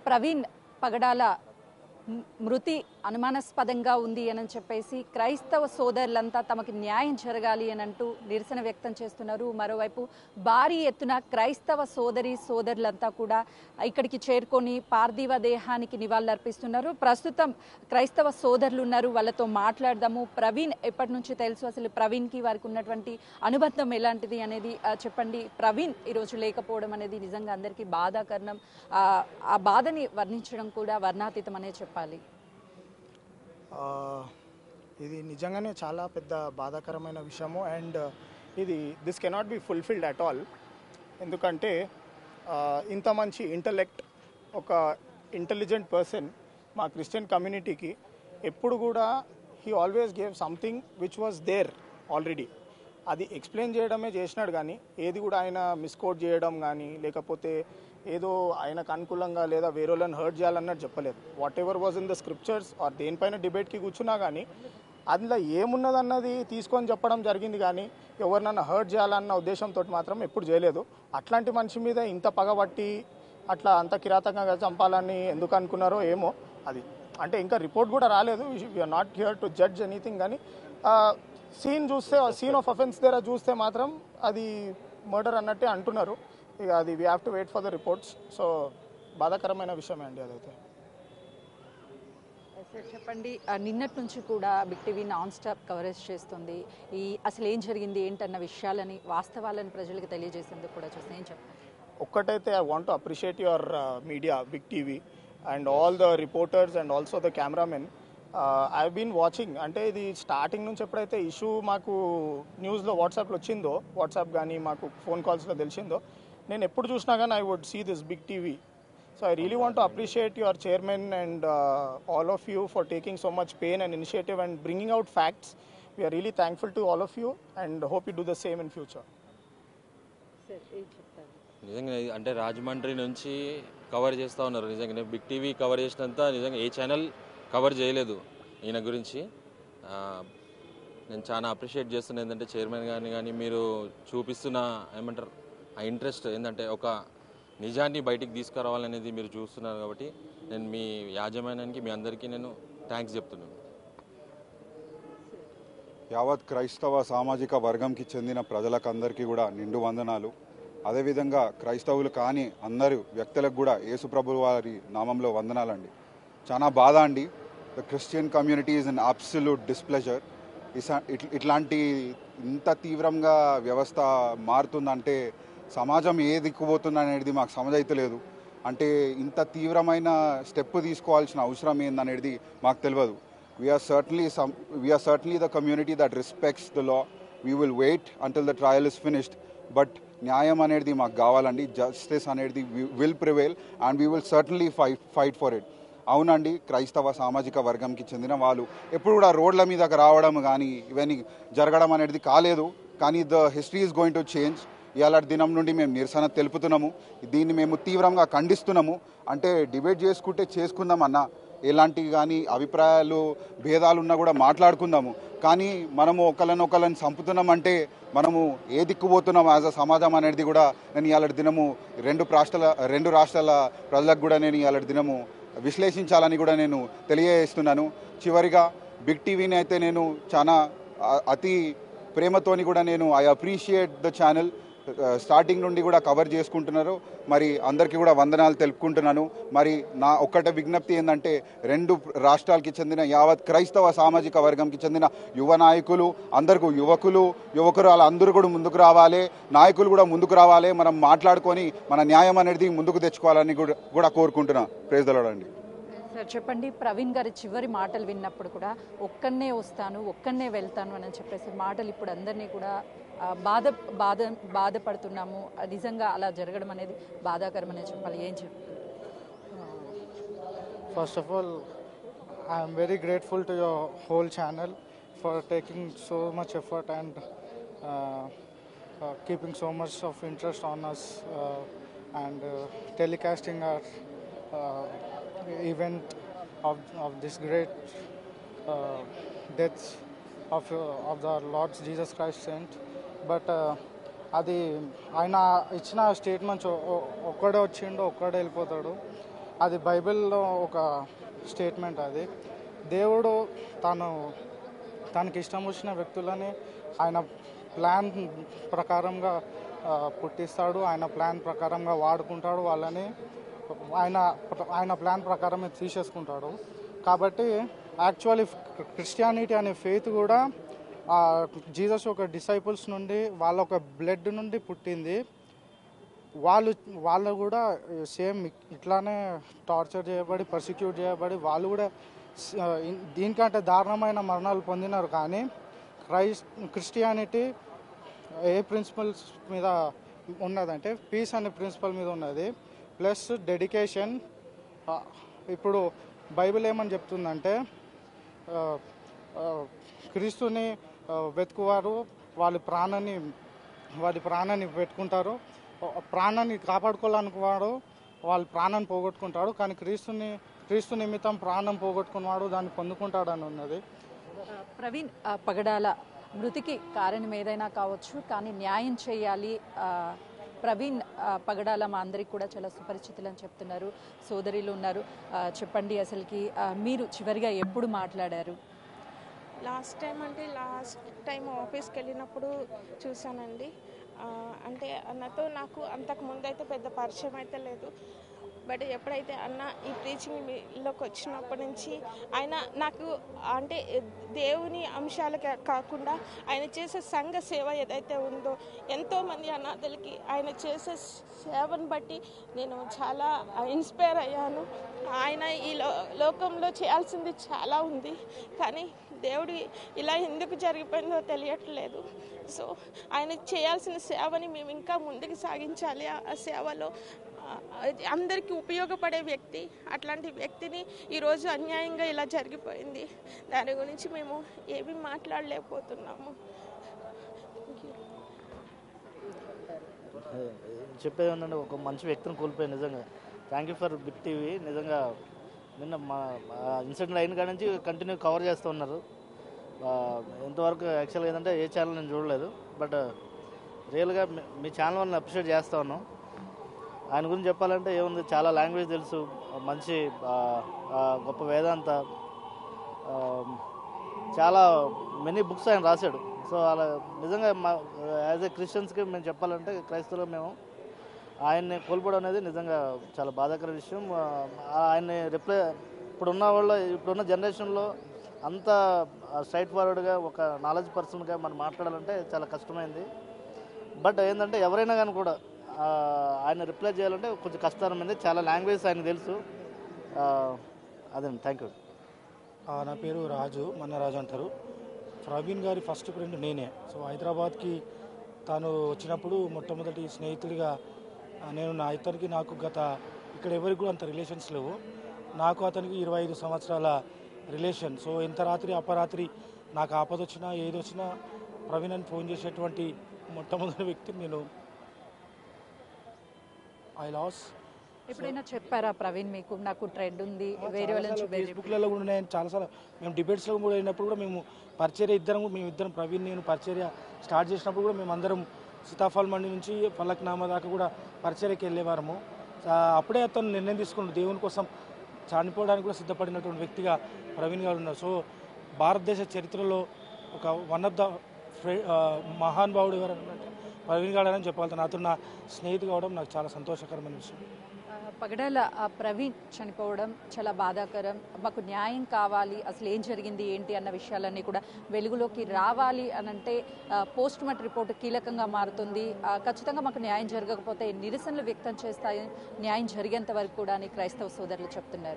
ప్రవీణ్ పగడాల మృతి అనుమానాస్పదంగా ఉంది అని చెప్పేసి క్రైస్తవ సోదరులంతా తమకు న్యాయం జరగాలి అని అంటూ నిరసన వ్యక్తం చేస్తున్నారు. మరోవైపు భారీ ఎత్తున క్రైస్తవ సోదరులంతా కూడా ఇక్కడికి చేరుకొని పార్థివ దేహానికి నివాళులర్పిస్తున్నారు. ప్రస్తుతం క్రైస్తవ సోదరులు ఉన్నారు, వాళ్ళతో మాట్లాడదాము. ప్రవీణ్ ఎప్పటి నుంచి తెలుసు, అసలు ప్రవీణ్కి వారికి ఉన్నటువంటి అనుబంధం ఎలాంటిది అనేది చెప్పండి. ప్రవీణ్ ఈరోజు లేకపోవడం అనేది నిజంగా అందరికీ బాధాకరణం. ఆ బాధని వర్ణించడం కూడా వర్ణాతీతం అనే చెప్పాలి. ఇది నిజంగానే చాలా పెద్ద బాధాకరమైన విషయము. And this cannot be fulfilled at all. ఎందుకంటే ఇంత మంచి ఇంటలెక్ట్, ఒక ఇంటెలిజెంట్ పర్సన్ మా క్రిస్టియన్ కమ్యూనిటీకి ఎప్పుడు కూడా he always gave something which was there already. అది ఎక్స్ప్లెయిన్ చేయడమే చేసినాడు, కానీ ఏది కూడా ఆయన మిస్కోట్ చేయడం కానీ లేకపోతే ఏదో ఆయనకు అనుకూలంగా లేదా వేరేలను హర్ట్ చేయాలన్నట్టు చెప్పలేదు. Whatever was in the scriptures or దేనిపైన డిబేట్కి కూర్చున్నా కానీ అందులో ఏమున్నదన్నది తీసుకొని చెప్పడం జరిగింది, కానీ ఎవరినన్నా హర్ట్ చేయాలన్న ఉద్దేశంతో మాత్రం ఎప్పుడు చేయలేదు. అట్లాంటి మనిషి మీద ఇంత పగబట్టి అట్లా అంత కిరాతకంగా చంపాలని ఎందుకు అనుకున్నారో ఏమో. అది అంటే ఇంకా రిపోర్ట్ కూడా రాలేదు. We're not here to judge anything. కానీ సీన్ ఆఫ్ అఫెన్స్ దగ్గర చూస్తే మాత్రం అది మర్డర్ అన్నట్టే అంటున్నారు. ఇక అది we have to wait for the reports. So బాధాకరమైన విషయమే అండి అదైతే. చెప్పండి, నిన్నటి నుంచి కూడా big TV non stop coverage చేస్తుంది. అసలు ఏం జరిగింది ఏంటన్న విషయాలని, వాస్తవాలను ప్రజలకు తెలియజేసేందుకు కూడా చూస్తే ఏం చెప్పండి. ఒక్కటైతే I want to appreciate your media, big TV and all the reporters and also the cameramen. I been watching. అంటే ఇది స్టార్టింగ్ నుంచి ఎప్పుడైతే ఇష్యూ మాకు న్యూస్లో వాట్సాప్లో వచ్చిందో, వాట్సాప్ కానీ మాకు ఫోన్ కాల్స్లో తెలిసిందో, నేను ఎప్పుడు చూసినా కానీ I would see this big TV. So I really want to appreciate your chairman and all of you for taking so much pain and initiative and bringing out facts. We're really thankful to all of you and hope you do the same in future. నిజంగా అంటే రాజమండ్రి నుంచి cover చేస్తూ ఉన్నారు. నిజంగానే big TV cover చేసినంత నిజంగా ఏ channel cover చేయలేదు ఈయన గురించి. నేను చాలా అప్రిషియేట్ చేస్తున్నా. ఏంటంటే చైర్మన్ గారిని కానీ మీరు చూపిస్తున్న ఏమంటారు ఆ ఇంట్రెస్ట్ ఏంటంటే ఒక నిజాన్ని బయటికి తీసుకురావాలనేది మీరు చూస్తున్నారు. కాబట్టి నేను మీ యాజమాన్యానికి మీ అందరికీ నేను థ్యాంక్స్ చెప్తున్నాను. యావత్ క్రైస్తవ సామాజిక వర్గంకి చెందిన ప్రజలకందరికీ కూడా నిండు వందనాలు. అదేవిధంగా క్రైస్తవులు కాని అందరూ వ్యక్తులకు కూడా యేసుప్రభు వారి నామంలో వందనాలండి. చాలా బాధ అండి. The Christian community is an absolute displeasure. ఇట్లాంటి ఇంత తీవ్రంగా వ్యవస్థ మారుతుందంటే సమాజం ఏ దిక్కుపోతుంది అనేది మాకు సమజైతలేదు. అంటే ఇంత తీవ్రమైన స్టెప్ తీసుకోవాల్సిన అవసరం ఏందనేది మాకు తెలియదు. We're certainly the community that respects the law. We will wait until the trial is finished. But న్యాయం అనేది మాకు కావాలండి. జస్టిస్ అనేది will prevail and we will certainly fight for it. అవునండి, క్రైస్తవ సామాజిక వర్గంకి చెందిన వాళ్ళు ఎప్పుడు కూడా రోడ్ల మీదకి రావడం కానీ ఇవన్నీ జరగడం అనేది కాలేదు. కానీ the history is going to change. ఇవాళ దినం నుండి మేము నిరసన తెలుపుతున్నాము. దీన్ని మేము తీవ్రంగా ఖండిస్తున్నాము. అంటే డిబేట్ చేసుకుందాం అన్న, ఎలాంటివి కానీ అభిప్రాయాలు భేదాలు ఉన్నా కూడా మాట్లాడుకుందాము. కానీ మనము ఒకళ్ళని చంపుతున్నామంటే మనము ఏ దిక్కుపోతున్నాం యాజ్ అ సమాజం అనేది కూడా నేను ఇవాళ దినము రెండు రాష్ట్రాల ప్రజలకు కూడా నేను ఇవాళ దినము విశ్లేషించాలని కూడా నేను తెలియజేస్తున్నాను. చివరిగా బిగ్ టీవీని అయితే నేను చాలా అతి ప్రేమతోని కూడా నేను I appreciate the channel. Starting నుండి కూడా కవర్ చేసుకుంటున్నారు. మరి అందరికీ కూడా వందనాలు తెలుపుకుంటున్నాను. మరి నా ఒక్కటే విజ్ఞప్తి ఏంటంటే రెండు రాష్ట్రాలకి చెందిన యావత్ క్రైస్తవ సామాజిక వర్గంకి చెందిన యువ నాయకులు అందరికీ యువకులు అందరూ కూడా ముందుకు రావాలి. నాయకులు కూడా ముందుకు రావాలి. మనం మాట్లాడుకొని మన న్యాయం అనేది ముందుకు తెచ్చుకోవాలని కూడా కోరుకుంటున్నా. ప్రైజ్ ది లార్డ్ అండి. సార్ చెప్పండి, ప్రవీణ్ గారి చివరి మాటలు విన్నప్పుడు కూడా ఒక్కనే వస్తాను, ఒక్కనే వెళ్తాను అని చెప్పేసి మాటలు ఇప్పుడు అందరినీ కూడా బాధపడుతున్నాము. నిజంగా అలా జరగడం అనేది బాధాకరం అనే చెప్పాలి. ఏం చెప్పాలి? First of all I'm very grateful to your whole channel for taking so much effort and keeping so much of interest on us and telecasting our event of this great death of the Lord Jesus Christ saint. But అది ఆయన ఇచ్చిన statements ఒక్కడే వచ్చిండు, ఒక్కడే వెళ్ళిపోతాడు. అది బైబిల్లో ఒక స్టేట్మెంట్. అది దేవుడు తనకి ఇష్టం వచ్చిన వ్యక్తులని ఆయన ప్లాన్ ప్రకారంగా పుట్టిస్తాడు, ఆయన ప్లాన్ ప్రకారంగా వాడుకుంటాడు, వాళ్ళని ఆయన ప్లాన్ ప్రకారమే తీసేసుకుంటాడు. కాబట్టి యాక్చువల్లీ క్రిస్టియానిటీ అనే ఫెయిత్ కూడా జీసస్ యొక్క డిసైపుల్స్ నుండి, వాళ్ళ ఒక బ్లడ్ నుండి పుట్టింది. వాళ్ళు కూడా సేమ్ ఇట్లానే టార్చర్ చేయబడి, పర్సిక్యూట్ చేయబడి, వాళ్ళు కూడా దీనికంటే దారుణమైన మరణాలు పొందినారు. కానీ క్రిస్టియానిటీ ఏ ప్రిన్సిపల్స్ మీద ఉన్నదంటే పీస్ అనే ప్రిన్సిపల్ మీద ఉన్నది, ప్లస్ డెడికేషన్. ఇప్పుడు బైబిల్ ఏమని చెప్తుందంటే క్రీస్తుని వెతుకువారు వారి ప్రాణాన్ని పెట్టుకుంటారు, ప్రాణాన్ని కాపాడుకోవాలనుకున్నాడు వాళ్ళ ప్రాణాన్ని పోగొట్టుకుంటాడు, కానీ క్రీస్తు నిమిత్తం ప్రాణం పోగొట్టుకున్నవాడు దాన్ని పొందుకుంటాడని ఉన్నది. ప్రవీణ్ పగడాల మృతికి కారణం ఏదైనా కావచ్చు, కానీ న్యాయం చేయాలి. ప్రవీణ్ పగడాల మా అందరికి కూడా చాలా సుపరిచితులు అని చెప్తున్నారు, సోదరులు ఉన్నారు. చెప్పండి, అసలుకి మీరు చివరిగా ఎప్పుడు మాట్లాడారు? లాస్ట్ టైం ఆఫీస్కి వెళ్ళినప్పుడు చూశానండి. అంటే అన్నతో నాకు అంతకుముందు అయితే పెద్ద పరిచయం అయితే లేదు. బట్ ఎప్పుడైతే అన్న ఈ టీచింగ్లోకి వచ్చినప్పటి నుంచి ఆయన నాకు అంటే దేవుని అంశాలు కాకుండా ఆయన చేసే సంఘ సేవ ఏదైతే ఉందో, ఎంతోమంది అనాథలకి ఆయన చేసే సేవను బట్టి నేను చాలా ఇన్స్పైర్ అయ్యాను. ఆయన ఈ లోకంలో చేయాల్సింది చాలా ఉంది, కానీ దేవుడు ఇలా ఎందుకు జరిగిపోయిందో తెలియట్లేదు. సో ఆయన చేయాల్సిన సేవని మేము ఇంకా ముందుకు సాగించాలి. ఆ సేవలో అందరికీ ఉపయోగపడే వ్యక్తి, అట్లాంటి వ్యక్తిని ఈరోజు అన్యాయంగా ఇలా జరిగిపోయింది. దాని గురించి మేము ఏమీ మాట్లాడలేకపోతున్నాము. చెప్పేది ఏంటంటే ఒక మంచి వ్యక్తిని కోల్పోయి నిజంగా thank you for big TV. నిజంగా నిన్న మా ఇన్సిడెంట్ అయిన కాడి నుంచి కంటిన్యూ కవర్ చేస్తూ ఉన్నారు. ఎంతవరకు యాక్చువల్గా ఏంటంటే ఏ ఛానల్ నేను చూడలేదు, బట్ రియల్గా మీ ఛానల్ వాళ్ళని అప్రిషియేట్ చేస్తూ ఉన్నాం. ఆయన గురించి చెప్పాలంటే ఏముంది, చాలా లాంగ్వేజ్ తెలుసు, మంచి గొప్ప వేదాంత, చాలా మెనీ బుక్స్ ఆయన రాశాడు. సో అలా నిజంగా యాజ్ ఏ క్రిస్టియన్స్కి మేము చెప్పాలంటే, క్రైస్తవులు మేము ఆయన్ని కోల్పోవడం అనేది నిజంగా చాలా బాధాకర విషయం. ఆయన్ని ఇప్పుడున్న జనరేషన్లో అంత స్ట్రైట్ ఫార్వర్డ్గా ఒక నాలెడ్జ్ పర్సన్గా మనం మాట్లాడాలంటే చాలా కష్టమైంది. బట్ ఏంటంటే ఎవరైనా కానీ కూడా ఆయన రిప్లై చేయాలంటే కొంచెం కష్టతరమైంది. చాలా లాంగ్వేజ్ ఆయనకు తెలుసు. అదే, థ్యాంక్ యూ. నా పేరు రాజు, మన్నరాజు అంటారు. ప్రవీణ్ గారి ఫస్ట్ ఫ్రెండ్ నేనే. సో హైదరాబాద్కి తాను వచ్చినప్పుడు మొట్టమొదటి స్నేహితుడిగా ఇతనికి నాకు ఇక్కడ ఎవరికి కూడా అంత రిలేషన్స్ లేవు. నాకు అతనికి 25 సంవత్సరాల రిలేషన్. సో ఎంత రాత్రి అపరాత్రి నాకు ఆపద వచ్చినా ఏది వచ్చినా ప్రవీణ్ అని ఫోన్ చేసేటువంటి మొట్టమొదటి వ్యక్తి నేను. ఎప్పుడైనా చెప్పారా ప్రవీణ్ మీకు నాకు ట్రెండ్ ఉంది వేరే వాళ్ళ నుంచి? ఫేస్బుక్లలో కూడా నేను చాలాసార్లు మేము డిబేట్స్లో కూడా అయినప్పుడు కూడా మేము మేమిద్దరం ప్రవీణ్ నేను పరిచర్య స్టార్ట్ చేసినప్పుడు కూడా మేమందరం సీతాఫల్ మండి నుంచి ఫలక్నామా దాకా కూడా పరిచర్యకి వెళ్ళేవారము. అప్పుడే అతను నిర్ణయం తీసుకున్నాడు, దేవుని కోసం చనిపోవడానికి కూడా సిద్ధపడినటువంటి వ్యక్తిగా ప్రవీణ్ గారు ఉన్నారు. సో భారతదేశ చరిత్రలో ఒక వన్ ఆఫ్ ద మహానుభావుడు ఎవరంటే ప్రవీణ్ గారు అని చెప్పాలి. నాతో నా స్నేహితు కావడం నాకు చాలా సంతోషకరమైన విషయం. పగడాల ప్రవీణ్ చనిపోవడం చాలా బాధాకరం. మాకు న్యాయం కావాలి, అసలు ఏం జరిగింది ఏంటి అన్న విషయాలన్నీ కూడా వెలుగులోకి రావాలి అనంటే పోస్ట్ మార్టం రిపోర్ట్ కీలకంగా మారుతుంది. ఖచ్చితంగా మాకు న్యాయం జరగకపోతే నిరసనలు వ్యక్తం చేస్తాయి, న్యాయం జరిగేంత వరకు కూడా అని క్రైస్తవ సోదరులు చెప్తున్నారు.